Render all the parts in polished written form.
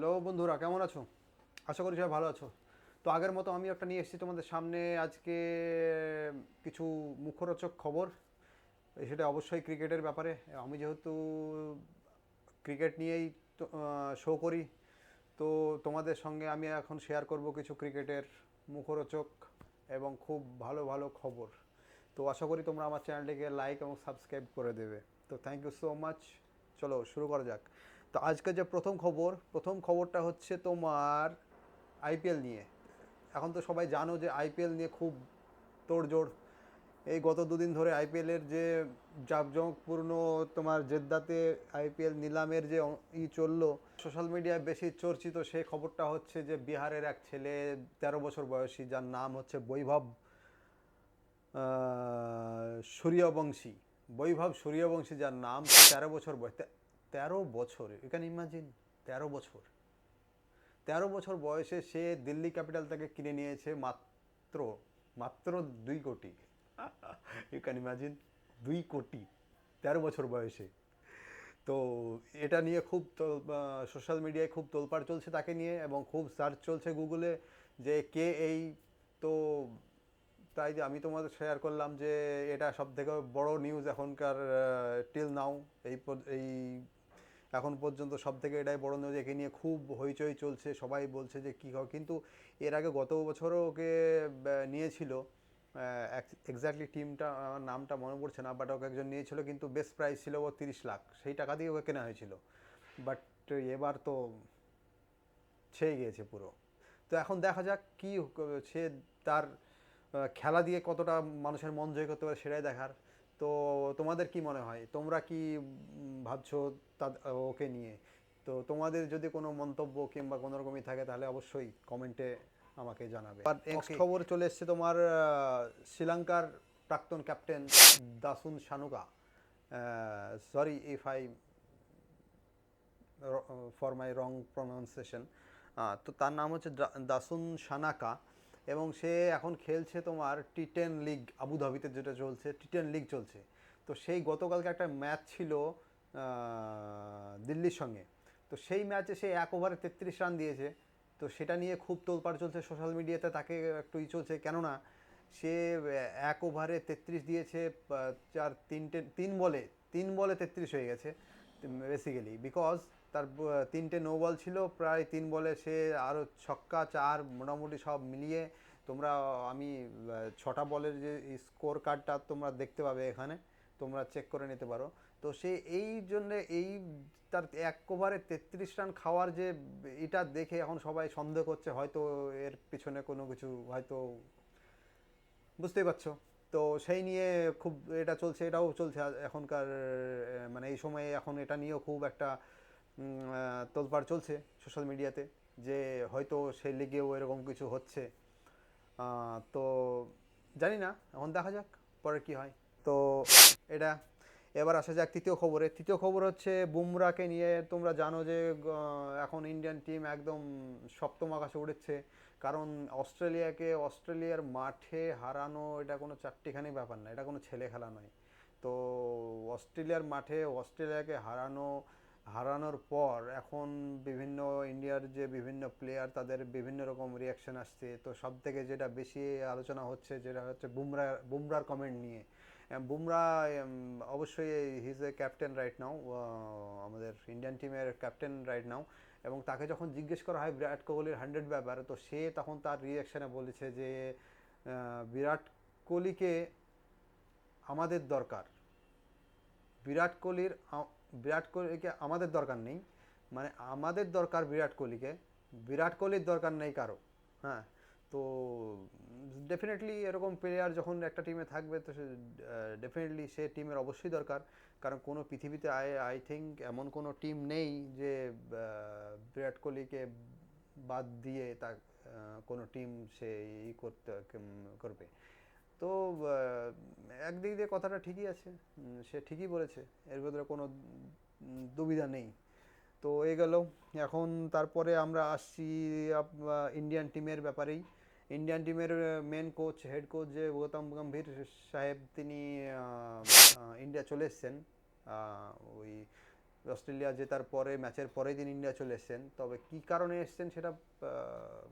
Hello বন্ধুরা, কেমন আছো? আশা করি সবাই ভালো আছো। তো আগের মতো আমি একটা নিয়ে এসেছি তোমাদের সামনে আজকে কিছু মুখরোচক খবর। সেটা অবশ্যই ক্রিকেটের ব্যাপারে। আমি যেহেতু ক্রিকেট নিয়েই শো করি, তো তোমাদের সঙ্গে আমি এখন শেয়ার করব কিছু ক্রিকেটের মুখরোচক এবং খুব ভালো ভালো খবর। তো আশা করি তোমরা আমার চ্যানেলটিকে লাইক এবং সাবস্ক্রাইব করে দেবে। তো থ্যাংক ইউ সো মাচ। চলো শুরু করা যাক। তো আজকে যে প্রথম খবরটা হচ্ছে তোমার আইপিএল নিয়ে। এখন তো সবাই জানো যে আইপিএল নিয়ে খুব তোড়জোড়। এই গত দুদিন ধরে আইপিএলের যে জাঁকজমকপূর্ণ তোমার জেদ্দাতে আইপিএল নিলামের যে চললো, সোশ্যাল মিডিয়ায় বেশি চর্চিত সেই খবরটা হচ্ছে যে বিহারের এক ছেলে 13 বছর বয়সী, যার নাম হচ্ছে বৈভব সূর্যবংশী। বৈভব সূর্যবংশী যার নাম, 13 বছর বয়স। 13 বছর, ইউ ক্যান ইমাজিন। 13 বছর, 13 বছর বয়সে সে দিল্লি ক্যাপিটাল থেকে কিনে নিয়েছে মাত্র মাত্র 2 কোটি। ইউ ক্যান ইমাজিন, 2 কোটি 13 বছর বয়সে। তো এটা নিয়ে খুব সোশ্যাল মিডিয়ায় খুব তোলপাড় চলছে তাকে নিয়ে, এবং খুব সার্চ চলছে গুগলে যে কে এই। তো তাই যে আমি তোমাদের শেয়ার করলাম যে এটা সব থেকে বড় নিউজ এখনকার, টিল নাও। এই এখন পর্যন্ত সব থেকে এটাই বড় নিউজ। একে নিয়ে খুব হইচই চলছে, সবাই বলছে যে কী হবে। কিন্তু এর আগে গত বছরও ওকে নিয়েছিল। এক্স্যাক্টলি টিমটা আমার নামটা মনে পড়ছে না, বাট ওকে একজন নিয়েছিল, কিন্তু বেস্ট প্রাইস ছিল ও 30 লাখ, সেই টাকা দিয়ে ওকে কেনা হয়েছিল। বাট এবার তো ছেয়ে গিয়েছে পুরো। তো এখন দেখা যাক কি সে তার খেলা দিয়ে কতটা মানুষের মন জয় করতে পারে, সেটাই দেখার। তো তোমাদের কি মনে হয়, তোমরা কি ভাবছো ওকে নিয়ে? তো তোমাদের যদি কোনো মন্তব্য কিংবা কোনো রকমই থাকে তাহলে অবশ্যই কমেন্টে আমাকে জানাবে। আর নেক্সট খবর চলে এসছে তোমার শ্রীলঙ্কার প্রাক্তন captain Dasun Shanaka. Sorry if I for my wrong pronunciation. তো তার নাম হচ্ছে দাসুন সানাকা, এবং সে এখন খেলছে তোমার টি10 লিগ আবুধাবিতে, যেটা চলছে টি10 লিগ চলছে। তো সেই গতকালকে একটা ম্যাচ ছিল দিল্লির সঙ্গে। তো সেই ম্যাচে সে 1 ওভারে 33 রান দিয়েছে। তো সেটা নিয়ে খুব তোলপাড় চলছে সোশ্যাল মিডিয়াতে, তাকে একটু চলছে কেননা সে 1 ওভারে 33 দিয়েছে। চার তিনটে তিন বলে 33 হয়ে গেছে বেসিক্যালি, বিকজ তার 3টে নো বল ছিল। প্রায় 3 বলে সে আরও ছক্কা চার মোটামুটি সব মিলিয়ে তোমরা, আমি 6টা বলের যে স্কোর কার্ডটা তোমরা দেখতে পাবে এখানে, তোমরা চেক করে নিতে পারো। তো সে এই জন্যে তার 1 ওভারে 33 রান খাওয়ার যে এটা দেখে এখন সবাই সন্দেহ করছে, হয়তো এর পিছনে কোনো কিছু হয়তো, বুঝতেই পারছো। তো সেই নিয়ে খুব এটা চলছে, এটাও চলছে এখনকার, মানে এই সময়ে এখন এটা নিয়েও খুব একটা তোলপাড় চলছে সোশ্যাল মিডিয়াতে, যে হয়তো সেই লিগেও এরকম কিছু হচ্ছে। তো জানি না, এখন দেখা যাক পরে কি হয়। তো এটা, এবার আসা যাক তৃতীয় খবরে। তৃতীয় খবর হচ্ছে বুমরাকে নিয়ে। তোমরা জানো যে এখন ইন্ডিয়ান টিম একদম সপ্তম আকাশে উঠেছে, কারণ অস্ট্রেলিয়ার মাঠে হারানো এটা কোনো চারটিখানি ব্যাপার না, এটা কোনো ছেলে খেলা নয়। তো অস্ট্রেলিয়ার মাঠে অস্ট্রেলিয়াকে হারানোর পর এখন বিভিন্ন ইন্ডিয়ার যে বিভিন্ন প্লেয়ার, তাদের বিভিন্ন রকম রিয়াকশন আসছে। তো সব থেকে যেটা বেশি আলোচনা হচ্ছে যেটা হচ্ছে বুমরার কমেন্ট নিয়ে। বুমরা অবশ্যই he is a captain right now, আমাদের ইন্ডিয়ান টিমের ক্যাপ্টেন রাইট নাও। এবং তাকে যখন জিজ্ঞেস করা হয় বিরাট কোহলির 100 ব্যাপারে, তো সে তখন তার রিয়াকশানে বলেছে যে বিরাট কোহলিকে আমাদের দরকার। বিরাট কোহলির বিরাট কোহলিকে আমাদের দরকার নেই, মানে আমাদের দরকার বিরাট কোহলিকে, বিরাট কোহলির দরকার নেই কারো। হ্যাঁ। তো ডেফিনেটলি এরকম প্লেয়ার যখন একটা টিমে থাকবে, তো সে ডেফিনেটলি সে টিমের অবশ্যই দরকার। কারণ কোনো পৃথিবীতে আই থিঙ্ক এমন কোনো টিম নেই যে বিরাট কোহলিকে বাদ দিয়ে তার কোনো টিম সে করবে। তো একদিক দিয়ে কথাটা ঠিকই আছে, সে ঠিকই বলেছে, এর ভেতরে কোনো দুবিধা নেই। তো এই গেল। এখন তারপরে আমরা আসছি ইন্ডিয়ান টিমের ব্যাপারেই। ইন্ডিয়ান টিমের মেন কোচ, হেড কোচ যে গৌতম গম্ভীর সাহেব, তিনি ইন্ডিয়া চলে এসছেন ওই অস্ট্রেলিয়া জেতার পরে ম্যাচের পরেই দিন ইন্ডিয়া চলে এসেছেন, তবে কী কারণে এসেছেন সেটা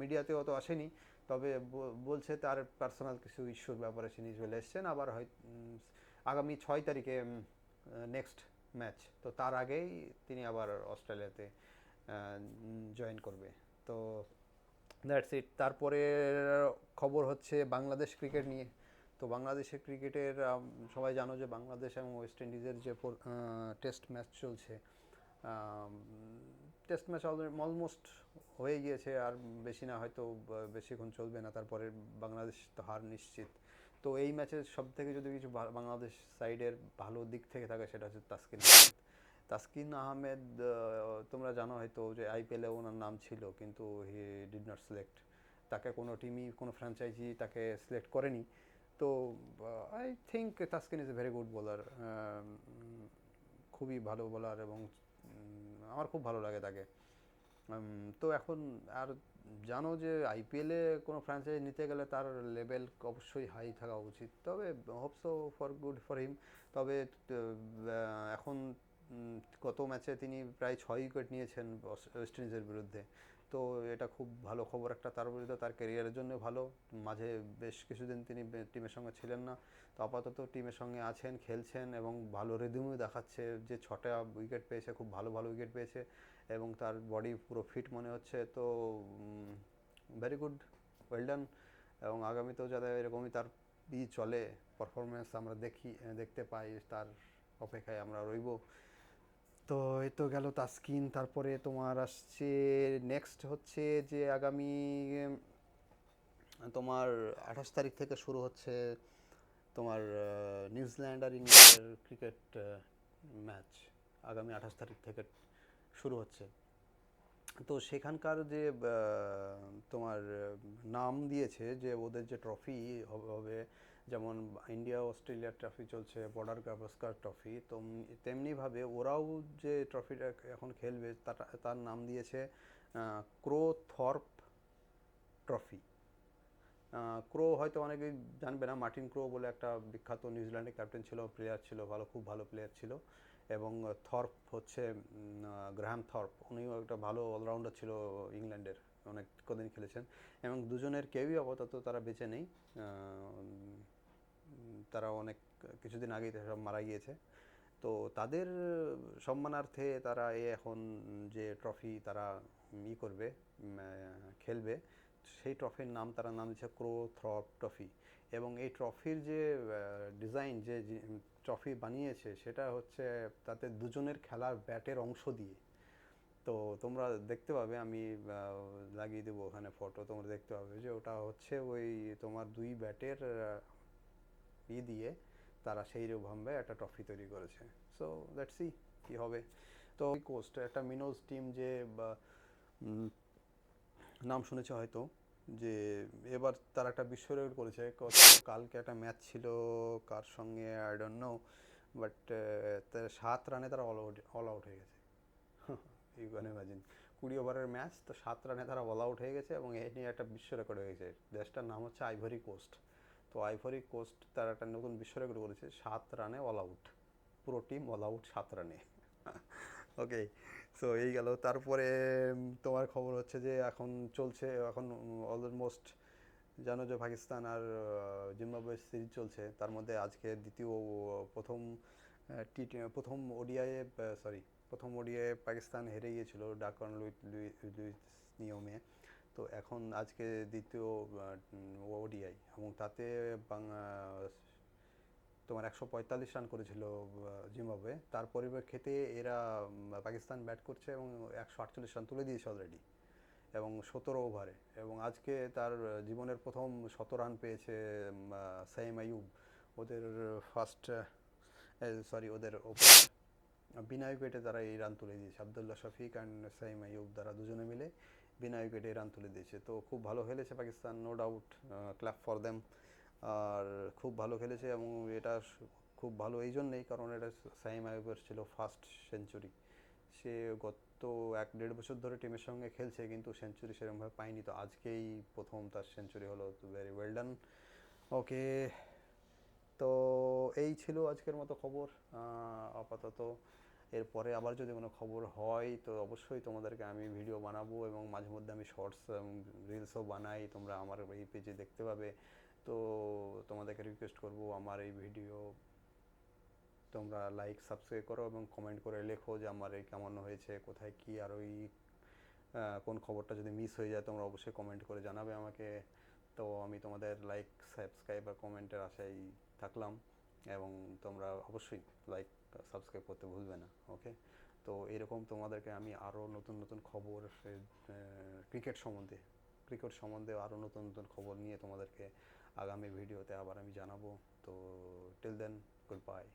মিডিয়াতে অত আসেনি। তবে বলছে তার পার্সোনাল কিছু ইস্যুর ব্যাপারে তিনি চলে এসেছেন, আবার হয় আগামী 6 তারিখে নেক্সট ম্যাচ, তো তার আগেই তিনি আবার অস্ট্রেলিয়াতে জয়েন করবে। তো দ্যাটস ইট। তারপরে খবর হচ্ছে বাংলাদেশ ক্রিকেট নিয়ে। তো বাংলাদেশের ক্রিকেটের সবাই জানো যে বাংলাদেশ এবং ওয়েস্ট ইন্ডিজের যে টেস্ট ম্যাচ চলছে, টেস্ট ম্যাচ অলমোস্ট হয়ে গিয়েছে, আর বেশি না, হয়তো বেশিক্ষণ চলবে না, তারপরে বাংলাদেশ তো হার নিশ্চিত। তো এই ম্যাচের সব থেকে যদি কিছু বাংলাদেশ সাইডের ভালো দিক থেকে থাকে সেটা হচ্ছে তাসকিন আহমেদ। তোমরা জানো হয়তো যে আইপিএলে ওনার নাম ছিল, কিন্তু হি ডিড নট সিলেক্ট। তাকে কোনো টিমই, কোনো ফ্র্যাঞ্চাইজি তাকে সিলেক্ট করেনি। তো I think Taskin is a very good bowler, খুবই ভালো বোলার, এবং আমার খুব ভালো লাগে তাকে। তো এখন আর জানো যে আইপিএলে কোনো ফ্র্যাঞ্চাইজি নিতে গেলে তার লেভেল অবশ্যই হাই থাকা উচিত, তবে hope so for good for him. তবে এখন গত ম্যাচে তিনি প্রায় 6 উইকেট নিয়েছেন ওয়েস্ট ইন্ডিজের বিরুদ্ধে। তো এটা খুব ভালো খবর একটা তার বিরুদ্ধে, তার ক্যারিয়ারের জন্য ভালো। মাঝে বেশ কিছুদিন তিনি টিমের সঙ্গে ছিলেন না, তো আপাতত টিমের সঙ্গে আছেন, খেলছেন, এবং ভালো রিদমও দেখাচ্ছে। যে 6টা উইকেট পেয়েছে, খুব ভালো ভালো উইকেট পেয়েছে, এবং তার বডি পুরো ফিট মনে হচ্ছে। তো ভেরি গুড, ওয়েল ডান। এবং আগামীতেও যাতে এরকমই তার চলে, পারফরমেন্স আমরা দেখতে পাই, তার অপেক্ষায় আমরা রইব। তো এই তো গেল তাসকিন। তারপরে তোমার আসছে নেক্সট হচ্ছে যে আগামী তোমার 28 তারিখ থেকে শুরু হচ্ছে তোমার নিউজিল্যান্ড আর ইংল্যান্ডের ক্রিকেট ম্যাচ। আগামী 28 তারিখ থেকে শুরু হচ্ছে। তো সেখানকার যে তোমার নাম দিয়েছে যে ওদের যে ট্রফি হবে, যেমন ইন্ডিয়া অস্ট্রেলিয়ার ট্রফি চলছে বর্ডার গাভাস্কার ট্রফি, তো তেমনিভাবে ওরাও যে ট্রফিটা এখন খেলবে তার নাম দিয়েছে ক্রো থর্প ট্রফি। ক্রো হয়তো অনেকেই জানবে না, মার্টিন ক্রো বলে একটা বিখ্যাত নিউজিল্যান্ডের ক্যাপ্টেন ছিল, প্লেয়ার ছিল, খুব ভালো প্লেয়ার ছিল। এবং থর্প হচ্ছে গ্রাহাম থর্প, উনিও একটা ভালো অলরাউন্ডার ছিল ইংল্যান্ডের, অনেক কদিন খেলেছেন। এবং দুজনের কেউই আপাতত তারা বেঁচে নেই, তারা অনেক কিছুদিন আগেই সব মারা গিয়েছে। তো তাদের সম্মানার্থে তারা এখন যে ট্রফি তারা করবে, খেলবে, সেই ট্রফির নাম তারা নাম দিচ্ছে ক্রো থ্রপ ট্রফি। এবং এই ট্রফির যে ডিজাইন, যে ট্রফি বানিয়েছে, সেটা হচ্ছে তাতে দুজনের খেলার ব্যাটের অংশ দিয়ে। তো তোমরা দেখতে পাবে, আমি লাগিয়ে দেবো ওখানে ফটো, তোমরা দেখতে পাবে যে ওটা হচ্ছে ওই তোমার দুই ব্যাটের দিয়ে তারা সেই রকমভাবে একটা ট্রফি তৈরি করেছে। সো লেটস সি কী হবে। তো কোস্ট একটা মিনোজ টিম, যে নাম শুনেছে হয়তো, যে এবার তারা একটা বিশ্ব রেকর্ড করেছে। কালকে একটা ম্যাচ ছিল কার সঙ্গে আই ডোন্ট নো, বাট 7 রানে তারা অল আউট হয়ে গেছে। ইউ ক্যান ইমাজিন, 20 ওভারের ম্যাচ, তো 7 রানে তারা অল আউট হয়ে গেছে, এবং এই নিয়ে একটা বিশ্ব রেকর্ড হয়ে গেছে। দেশটার নাম হচ্ছে আইভরি কোস্ট। তো আইভরি কোস্ট তার একটা নতুন বিশ্ব রেকর্ড করেছে, 7 রানে অল আউট, পুরো টিম অল আউট 7 রানে। ওকে, সো এই গেল। তারপরে তোমার খবর হচ্ছে যে এখন চলছে, এখন অলমোস্ট জানো যে পাকিস্তান আর জিম্বাবুয়ে সিরিজ চলছে, তার মধ্যে আজকে প্রথম ওডিআইয়ে পাকিস্তান হেরে গিয়েছিল ডাকন লুইস নিয়মে। তো এখন আজকে দ্বিতীয় ওডিআই, এবং তাতে তোমার 145 রান করেছিল জিম্বাবুয়ে, তার পরিপ্রেক্ষিতে এরা পাকিস্তান ব্যাট করছে এবং 148 রান তুলে দিয়েছে অলরেডি, এবং 17 ওভারে। এবং আজকে তার জীবনের প্রথম 100 রান পেয়েছে সাইম আইয়ুব, ওদের ওদের ওপেনার। বিনা উইকেটে তারা এই রান তুলে দিয়েছে, আবদুল্লাহ শফিক অ্যান্ড সাইম আইয়ুব তারা দুজনে মিলে বিনা উইকেটে রান তুলে দিয়েছে। তো খুব ভালো খেলেছে Pakistan, no doubt, clap for them. আর খুব ভালো খেলেছে, এবং এটা খুব ভালো এই জন্যেই কারণ এটা সাইম আইয়ুবের ছিল ফার্স্ট সেঞ্চুরি। সে গত 1-1.5 বছর ধরে টিমের সঙ্গে খেলছে, কিন্তু সেঞ্চুরি সেরকমভাবে পায়নি, তো আজকেই প্রথম তার সেঞ্চুরি হলো। Very well done. ওকে, তো এই ছিল আজকের মতো খবর আপাতত। এরপরে আবার যদি কোনো খবর হয় তো অবশ্যই তোমাদেরকে আমি ভিডিও বানাবো, এবং মাঝে মধ্যে আমি শর্টস রিলসও বানাই, তোমরা আমার এই পেজে দেখতে পাবে। তো তোমাদেরকে রিকোয়েস্ট করব আমার এই ভিডিও তোমরা লাইক সাবস্ক্রাইব করো এবং কমেন্ট করে লেখো যে আমার এই কেমন হয়েছে, কোথায় কি আর ওই কোন খবরটা যদি মিস হয়ে যায় তোমরা অবশ্যই কমেন্ট করে জানাবে আমাকে। তো আমি তোমাদের লাইক সাবস্ক্রাইব আর কমেন্টের আশায় থাকলাম, এবং তোমরা অবশ্যই লাইক সাবস্ক্রাইব করতে ভুলবে না। ওকে, তো এরকম তোমাদেরকে আমি আরও নতুন নতুন খবর ক্রিকেট সম্বন্ধে আরও নতুন নতুন খবর নিয়ে তোমাদেরকে আগামী ভিডিওতে আবার আমি জানাবো। তো টিল দেন, গুড বাই।